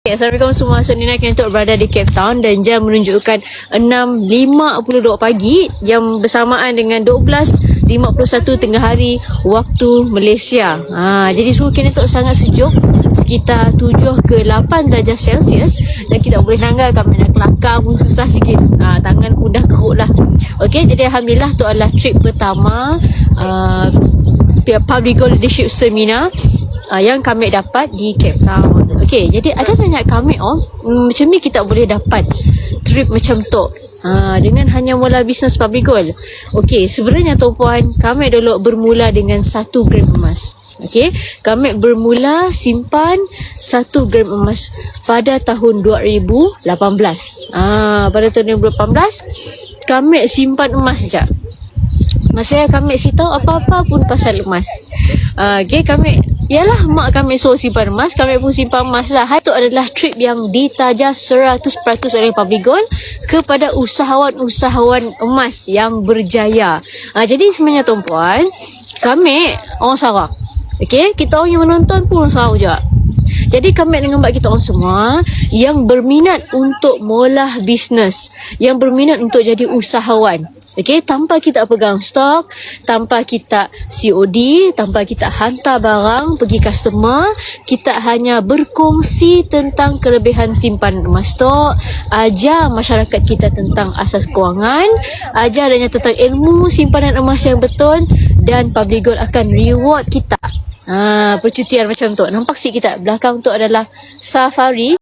Assalamualaikum semua. So Nina Kentok berada di Cape Town dan jam menunjukkan 6.52 pagi yang bersamaan dengan 12.51 tengah hari waktu Malaysia. Jadi suhu Kentok sangat sejuk, sekitar 7 ke 8 darjah Celsius, dan kita boleh nanggalkan main kelakar pun susah sikit. Tangan pun dah keruk lah. Okey, jadi alhamdulillah tu adalah trip pertama Public Goal Leadership Seminar yang kami dapat di Cape Town. Okey, jadi ada banyak kami macam ni kita boleh dapat trip macam tu dengan hanya mula bisnes public goal. Okey, sebenarnya tuan-puan, kami dulu bermula dengan 1 gram emas. Okey, kami bermula simpan 1 gram emas pada tahun 2018. Pada tahun 2018 kami simpan emas saja. Masa kami si tahu apa-apa pun pasal emas. Okey, kami yalah mak kami suruh simpan emas, kami pun simpan emas lah. Itu adalah trip yang ditaja 100% oleh Public Goal kepada usahawan-usahawan emas yang berjaya. Jadi sebenarnya tuan-puan, kami orang Sarawak. Okey, kita orang yang menonton pun orang Sarawak juga. Jadi kami dengan mbak kita orang semua yang berminat untuk mula bisnes, yang berminat untuk jadi usahawan. Okey, tanpa kita pegang stok, tanpa kita COD, tanpa kita hantar barang pergi customer, kita hanya berkongsi tentang kelebihan simpan emas stok, ajar masyarakat kita tentang asas kewangan, ajar adanya tentang ilmu simpanan emas yang betul, dan Public Goal akan reward kita. Percutian macam tu. Nampak sikit kita belakang tu adalah safari.